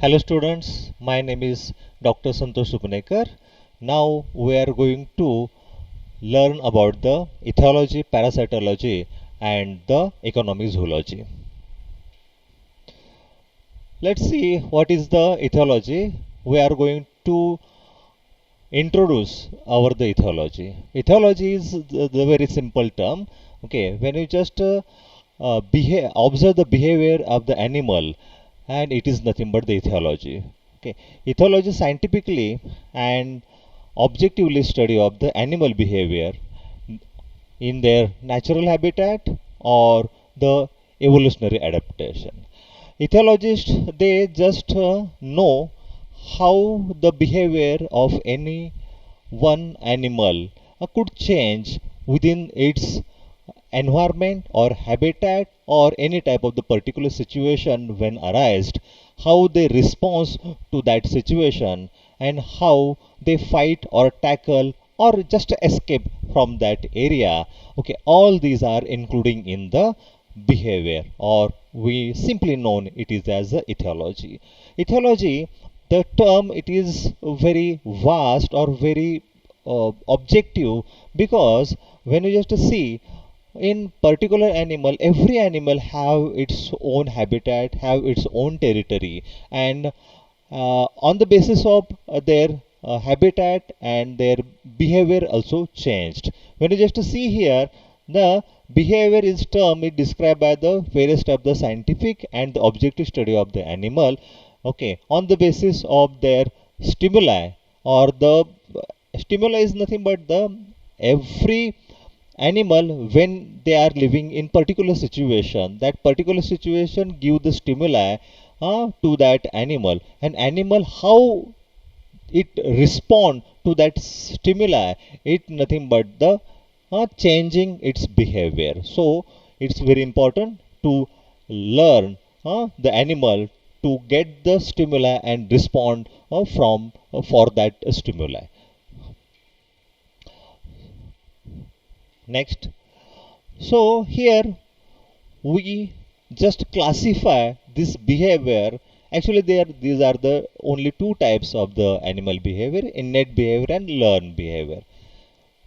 Hello students, my name is Dr. Supanekar. Now we are going to learn about the ethology, parasitology and the economic zoology. Let's see what is the ethology. We are going to introduce our the ethology. Ethology is the very simple term. Okay, when you just observe the behavior of the animal, and it is nothing but the ethology. Okay, ethology scientifically and objectively study of the animal behavior in their natural habitat or the evolutionary adaptation. Ethologists they just know how the behavior of any one animal could change within its environment or habitat or any type of the particular situation when arised, how they respond to that situation and how they fight or tackle or just escape from that area. Okay, all these are including in the behavior, or we simply known it is as a ethology. Ethology, the term, it is very vast or very objective, because when you just see in particular animal, every animal have its own habitat, have its own territory, and on the basis of their habitat and their behavior also changed. When you just see here, the behavior is term is described by the various type of the scientific and the objective study of the animal. Okay, on the basis of their stimuli, or the stimuli is nothing but the every animal when they are living in particular situation, that particular situation give the stimuli to that animal, and animal how it respond to that stimuli, it nothing but the changing its behavior. So it's very important to learn the animal to get the stimuli and respond from for that stimuli. Next, so here we just classify this behavior. Actually, these are the only two types of the animal behavior: innate behavior and learned behavior.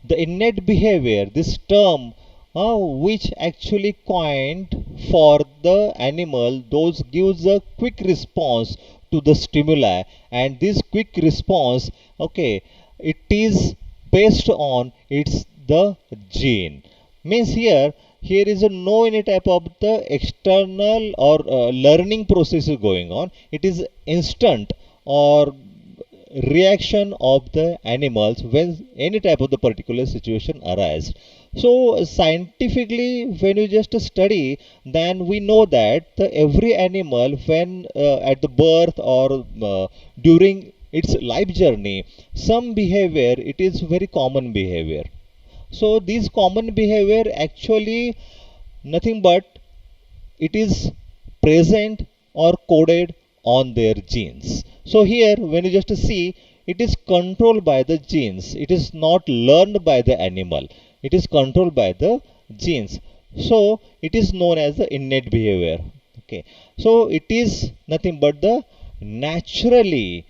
The innate behavior, this term, which actually coined for the animal, those gives a quick response to the stimuli, and this quick response, okay, it is based on its the gene. Means here is a no any type of the external or learning process is going on. It is instant or reaction of the animals when any type of the particular situation arises. So scientifically, when you just study, then we know that every animal when at the birth or during its life journey, some behavior, it is very common behavior. So these common behavior actually nothing but it is present or coded on their genes. So here when you just see, it is controlled by the genes. It is not learned by the animal. It is controlled by the genes. So it is known as the innate behavior. Okay. So it is nothing but the naturally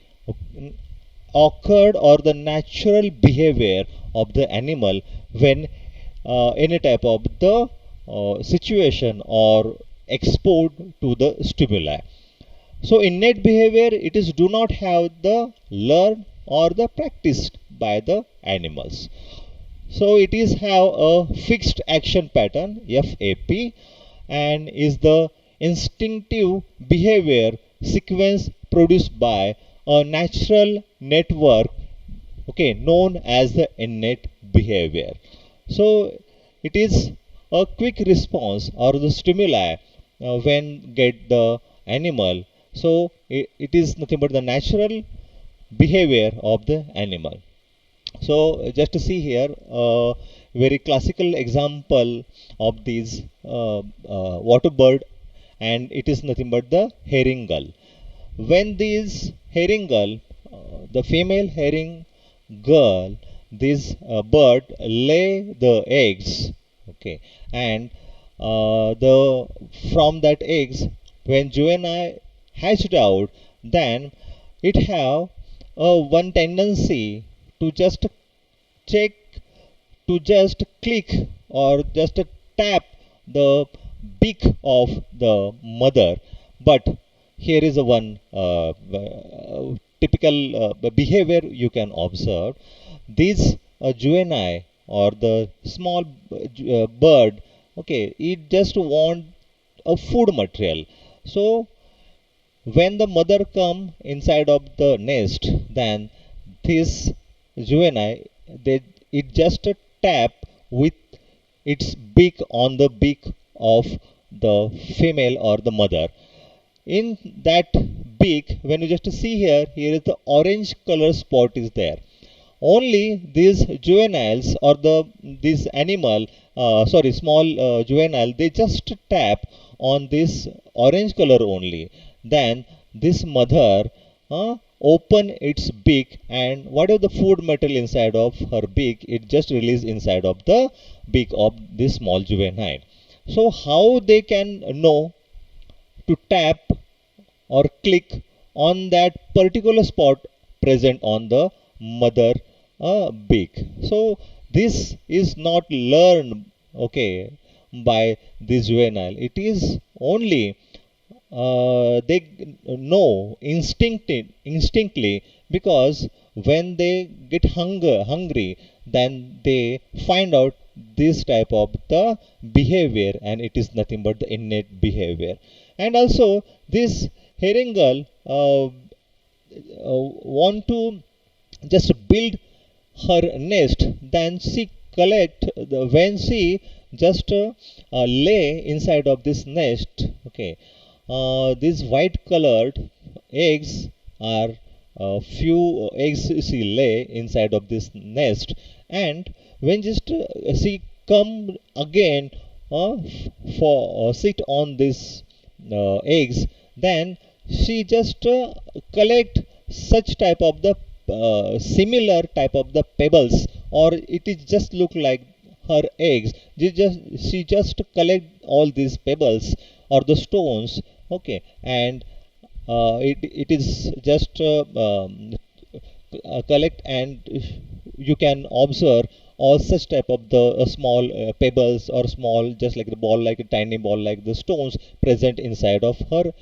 occurred or the natural behavior of the animal when any type of the situation or exposed to the stimuli. So innate behavior, it is do not have the learned or the practiced by the animals. So it is have a fixed action pattern FAP, and is the instinctive behavior sequence produced by a natural network, okay, known as the innate behavior. So it is a quick response or the stimuli when get the animal. So it is nothing but the natural behavior of the animal. So just to see here, very classical example of these water bird, and it is nothing but the herring gull. When these herring gull, the female herring gull, this bird lay the eggs, okay, and the from that eggs, when juvenile hatched out, then it have one tendency to just check, to just click or just tap the beak of the mother. But here is a one typical behavior you can observe. This juvenile or the small bird, okay, it just want a food material. So when the mother come inside of the nest, then this juvenile, they, it just tap with its beak on the beak of the female or the mother. In that beak, when you just see here, here is the orange color spot is there. Only these juveniles or the this animal, sorry, small juvenile, they just tap on this orange color only. Then this mother open its beak, and whatever the food material inside of her beak, it just release inside of the beak of this small juvenile. So how they can know to tap or click on that particular spot present on the mother beak? So this is not learned, okay, by this juvenile. It is only they know instinctly, because when they get hungry, then they find out this type of the behavior, and it is nothing but the innate behavior. And also this herring girl want to just build her nest. Then she collect when she just lay inside of this nest, okay, these white colored eggs are few eggs she lay inside of this nest. And when just she come again for sit on this eggs, then she just collect such type of the similar type of the pebbles, or it is just look like her eggs. She just collect all these pebbles or the stones, okay, and it is just collect, and you can observe all such type of the small pebbles or small, just like the ball, like a tiny ball, like the stones present inside of her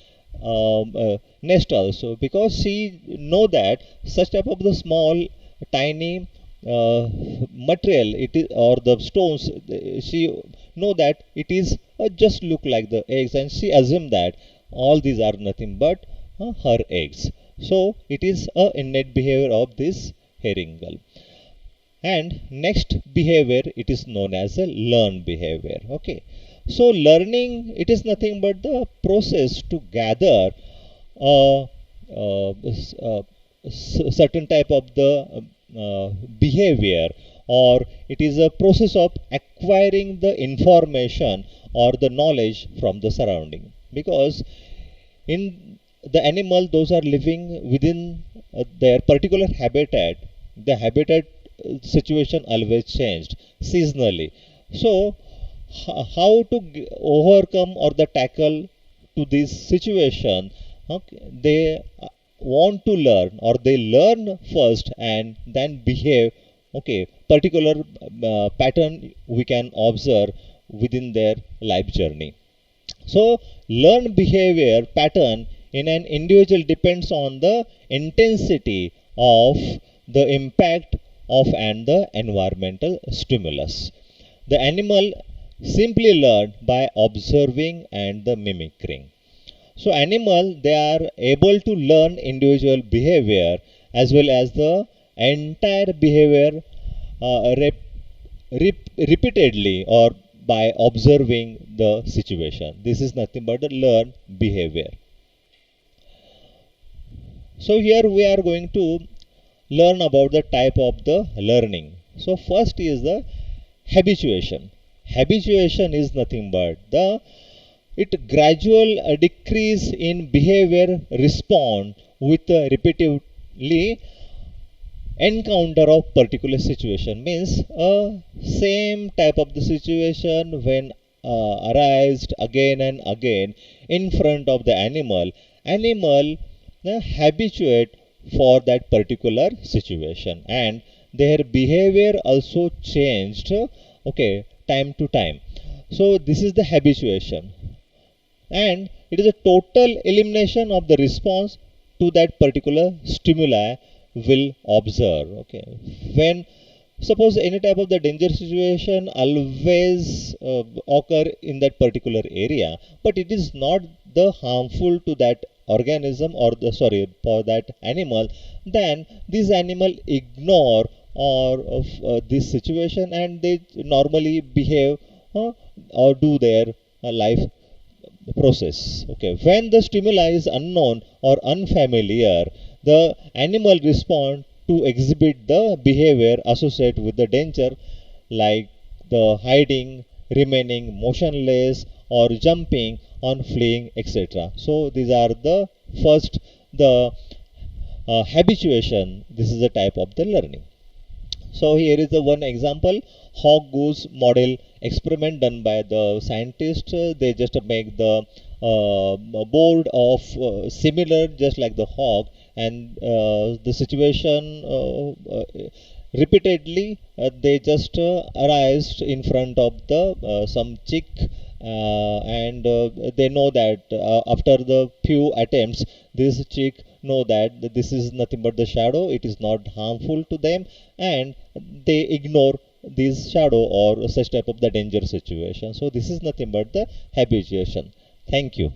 nest also, because she know that such type of the small tiny uh, material it is, or the stones, she know that it is just look like the eggs, and she assume that all these are nothing but her eggs. So it is a innate behavior of this herring gull. And next behavior, it is known as a learned behavior, okay. So learning, it is nothing but the process to gather uh, certain type of the behavior, or it is a process of acquiring the information or the knowledge from the surrounding. Because in the animal, those are living within their particular habitat. The habitat situation always changed seasonally. So how to overcome or the tackle to this situation, okay, they want to learn, or they learn first and then behave, okay, particular pattern we can observe within their life journey. So learned behavior pattern in an individual depends on the intensity of the impact of and the environmental stimulus. The animal simply learn by observing and the mimicking. So animal, they are able to learn individual behavior as well as the entire behavior repeatedly, or by observing the situation. This is nothing but the learned behavior. So here we are going to learn about the type of the learning. So first is the habituation. Habituation is nothing but the it gradual decrease in behavior respond with repeatedly encounter of particular situation. Means same type of the situation when arised again and again in front of the animal. Animal habituate for that particular situation, and their behavior also changed, okay, time to time. So this is the habituation, and it is a total elimination of the response to that particular stimuli will observe. Okay, when suppose any type of the danger situation always occur in that particular area, but it is not the harmful to that organism or the sorry for that animal, then this animal ignore or of this situation, and they normally behave or do their life process. Okay, when the stimuli is unknown or unfamiliar, the animal respond to exhibit the behavior associated with the danger, like the hiding, remaining motionless, or jumping on fleeing, etc. So these are the first the habituation. This is the type of the learning. So here is the one example, hog goose model experiment done by the scientists. They just make the board of similar just like the hog, and the situation repeatedly they just arise in front of the some chick, and they know that after the few attempts this chick know that this is nothing but the shadow, it is not harmful to them, and they ignore this shadow or such type of the danger situation. So this is nothing but the habituation. Thank you.